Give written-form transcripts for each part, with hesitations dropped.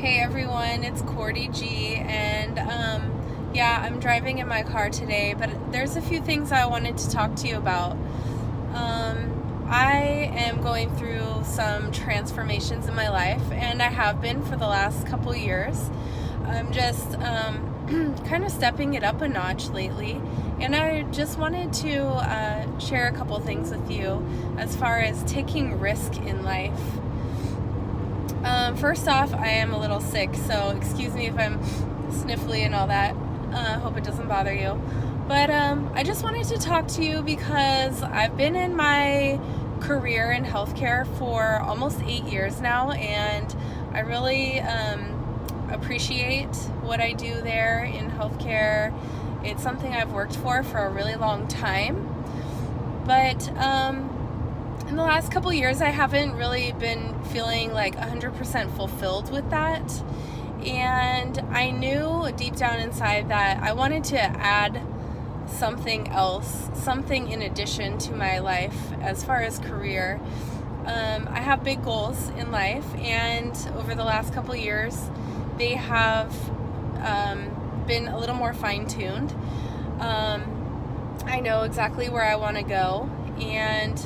Hey everyone, it's Cordy G, and yeah, I'm driving in my car today, but there's a few things I wanted to talk to you about. I am going through some transformations in my life, and I have been for the last couple years. I'm just kind of stepping it up a notch lately, and I just wanted to share a couple things with you as far as taking risk in life. First off, I am a little sick, so excuse me if I'm sniffly and all that. Hope it doesn't bother you. But I just wanted to talk to you because I've been in my career in healthcare for almost 8 years now, and I really appreciate what I do there in healthcare. It's something I've worked for a really long time. But in the last couple years, I haven't really been feeling like 100% fulfilled with that. And I knew deep down inside that I wanted to add something else, something in addition to my life as far as career. I have big goals in life, and over the last couple years, they have been a little more fine-tuned. I know exactly where I want to go, and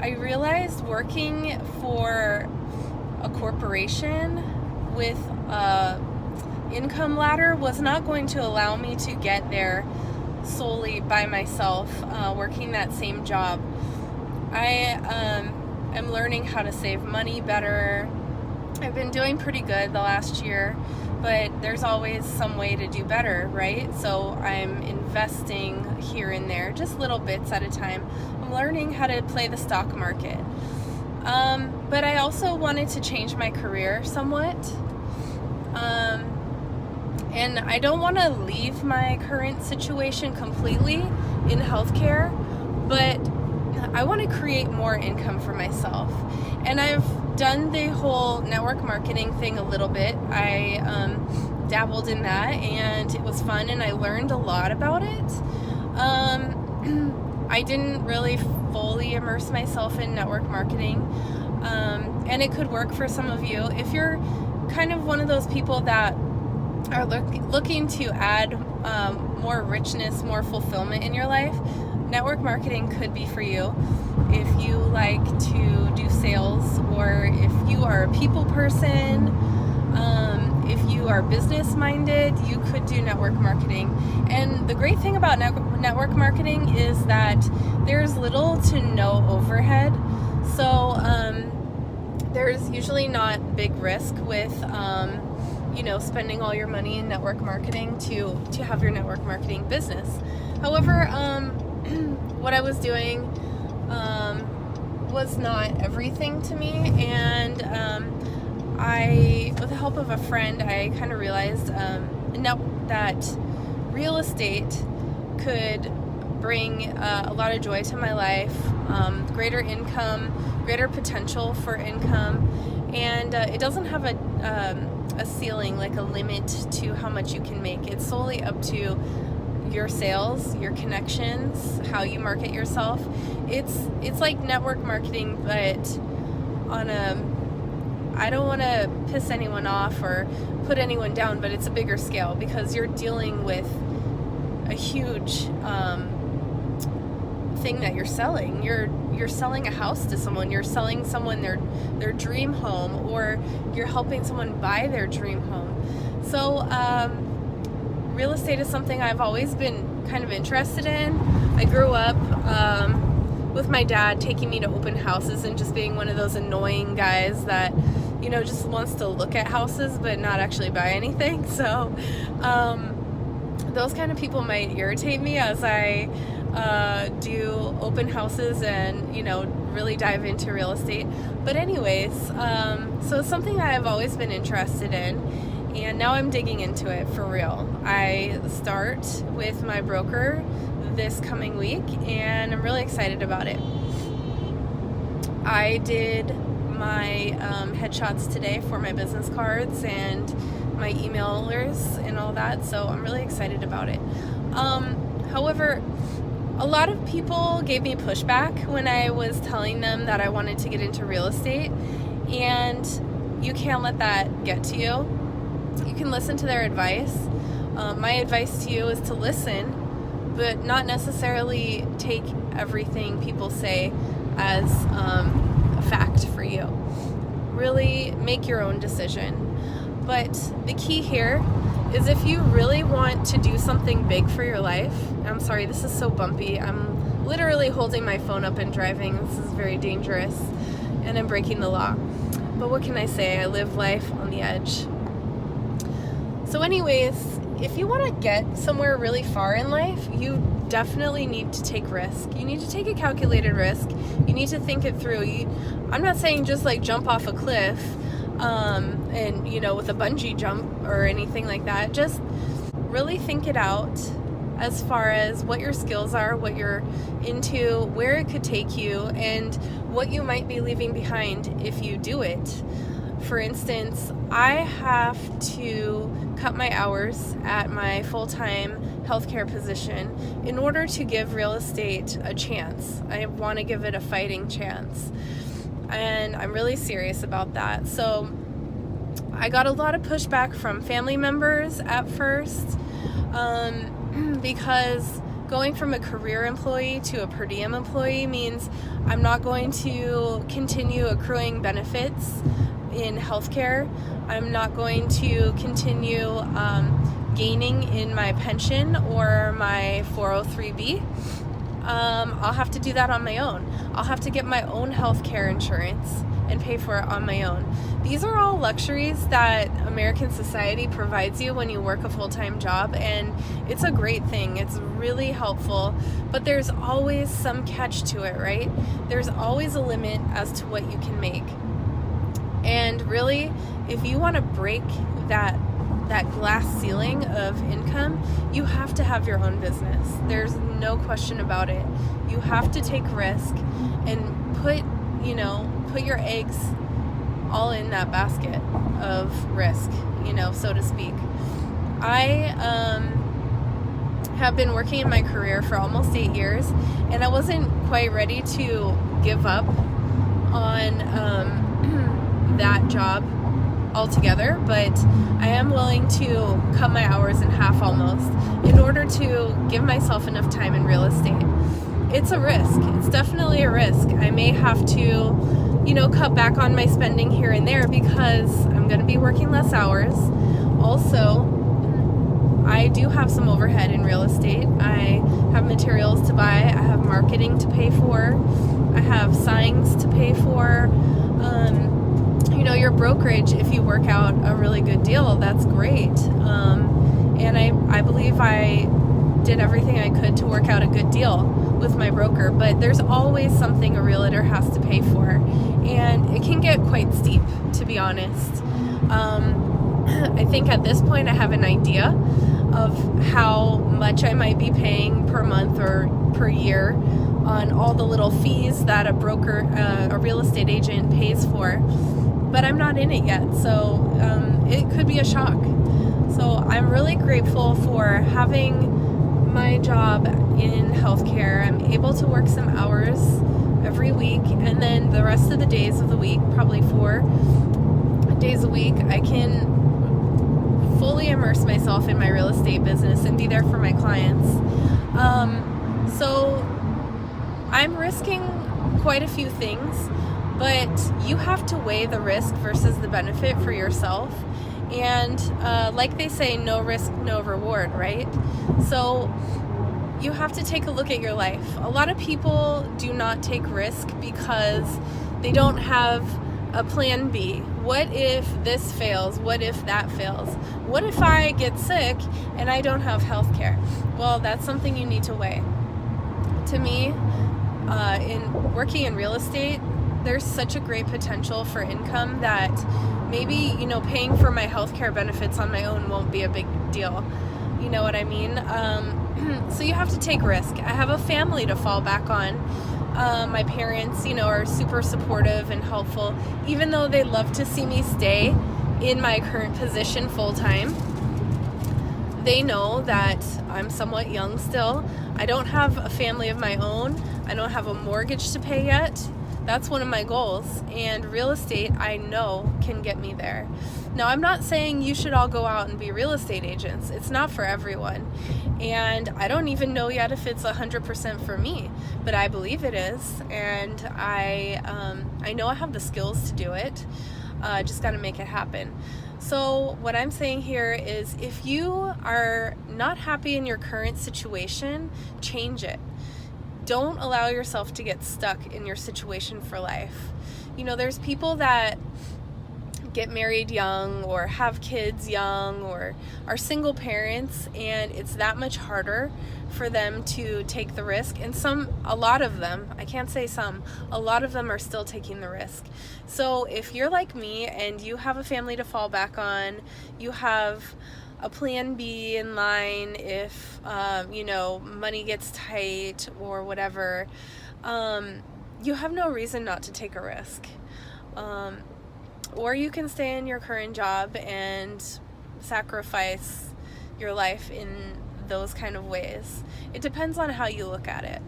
I realized working for a corporation with a income ladder was not going to allow me to get there solely by myself, working that same job. I am learning how to save money better. I've been doing pretty good the last year, but there's always some way to do better, right? So I'm investing here and there, just little bits at a time. I'm learning how to play the stock market. But I also wanted to change my career somewhat. And I don't want to leave my current situation completely in healthcare, but I want to create more income for myself. And I've done the whole network marketing thing a little bit. I dabbled in that, and it was fun, and I learned a lot about it. I didn't really fully immerse myself in network marketing, and it could work for some of you. If you're kind of one of those people that are looking to add more richness, more fulfillment in your life, network marketing could be for you. If you like to do sales, or if you are a people person, if you are business minded, you could do network marketing. And the great thing about network marketing is that there's little to no overhead. So there's usually not big risk with spending all your money in network marketing to have your network marketing business. However, what I was doing was not everything to me, and with the help of a friend, I kind of realized that real estate could bring a lot of joy to my life, greater income, greater potential for income, and it doesn't have a ceiling, like a limit to how much you can make. It's solely up to your sales, your connections, how you market yourself. It's like network marketing, but on I don't want to piss anyone off or put anyone down, but it's a bigger scale because you're dealing with a huge thing that you're selling. You're selling a house to someone. You're selling someone their dream home, or you're helping someone buy their dream home. So real estate is something I've always been kind of interested in. I grew up with my dad taking me to open houses and just being one of those annoying guys that just wants to look at houses but not actually buy anything. So those kind of people might irritate me as I do open houses and really dive into real estate. But anyways, so it's something that I've always been interested in, and now I'm digging into it for real. I start with my broker this coming week, and I'm really excited about it. I did my headshots today for my business cards and my emailers and all that, so I'm really excited about it. However, a lot of people gave me pushback when I was telling them that I wanted to get into real estate, and you can't let that get to you. You can listen to their advice. My advice to you is to listen, but not necessarily take everything people say as a fact for you. Really make your own decision. But the key here is if you really want to do something big for your life, I'm sorry, this is so bumpy. I'm literally holding my phone up and driving. This is very dangerous, and I'm breaking the law. But what can I say? I live life on the edge. So anyways, if you want to get somewhere really far in life, you definitely need to take risk. You need to take a calculated risk. You need to think it through. I'm not saying just like jump off a cliff and with a bungee jump or anything like that. Just really think it out as far as what your skills are, what you're into, where it could take you, and what you might be leaving behind if you do it. For instance, I have to cut my hours at my full-time healthcare position in order to give real estate a chance. I want to give it a fighting chance. And I'm really serious about that. So I got a lot of pushback from family members at first because going from a career employee to a per diem employee means I'm not going to continue accruing benefits in healthcare. I'm not going to continue gaining in my pension or my 403b. I'll have to do that on my own. I'll have to get my own healthcare insurance and pay for it on my own. These are all luxuries that American society provides you when you work a full-time job, and it's a great thing. It's really helpful, but there's always some catch to it, right? There's always a limit as to what you can make. And really, if you want to break that glass ceiling of income, you have to have your own business. There's no question about it. You have to take risk and put your eggs all in that basket of risk, so to speak. I have been working in my career for almost 8 years, and I wasn't quite ready to give up on that job altogether, but I am willing to cut my hours in half almost in order to give myself enough time in real estate. It's a risk. It's definitely a risk. I may have to, cut back on my spending here and there because I'm going to be working less hours. Also, I do have some overhead in real estate. I have materials to buy. I have marketing to pay for. I have signs to pay for. Your brokerage, if you work out a really good deal, that's great. And I believe I did everything I could to work out a good deal with my broker, but there's always something a realtor has to pay for, and it can get quite steep, to be honest. I think at this point I have an idea of how much I might be paying per month or per year on all the little fees that a broker, a real estate agent pays for. But I'm not in it yet, so it could be a shock. So I'm really grateful for having my job in healthcare. I'm able to work some hours every week, and then the rest of the days of the week, probably 4 days a week, I can fully immerse myself in my real estate business and be there for my clients. So I'm risking quite a few things, but you have to weigh the risk versus the benefit for yourself. And like they say, no risk, no reward, right? So you have to take a look at your life. A lot of people do not take risk because they don't have a plan B. What if this fails? What if that fails? What if I get sick and I don't have health care? Well, that's something you need to weigh. To me, in working in real estate, there's such a great potential for income that maybe, paying for my healthcare benefits on my own won't be a big deal. You know what I mean? So you have to take risk. I have a family to fall back on. My parents, are super supportive and helpful, even though they love to see me stay in my current position full time. They know that I'm somewhat young still. I don't have a family of my own. I don't have a mortgage to pay yet. That's one of my goals, and real estate, I know, can get me there. Now, I'm not saying you should all go out and be real estate agents. It's not for everyone. And I don't even know yet if it's 100% for me, but I believe it is. And I know I have the skills to do it. Just got to make it happen. So what I'm saying here is, if you are not happy in your current situation, change it. Don't allow yourself to get stuck in your situation for life. You know, there's people that get married young or have kids young or are single parents, and it's that much harder for them to take the risk. And a lot of them, I can't say some, a lot of them are still taking the risk. So if you're like me and you have a family to fall back on, you have a plan B in line if money gets tight or whatever, you have no reason not to take a risk. Or you can stay in your current job and sacrifice your life in those kind of ways. It depends on how you look at it.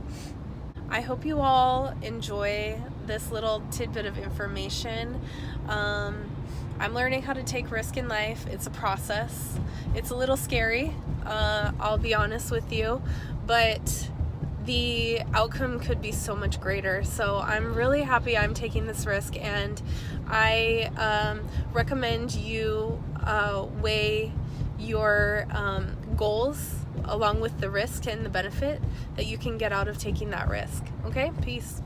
I hope you all enjoy this little tidbit of information. I'm learning how to take risk in life. It's a process. It's a little scary, I'll be honest with you, but the outcome could be so much greater. So I'm really happy I'm taking this risk, and I recommend you weigh your goals along with the risk and the benefit that you can get out of taking that risk. Okay? Peace.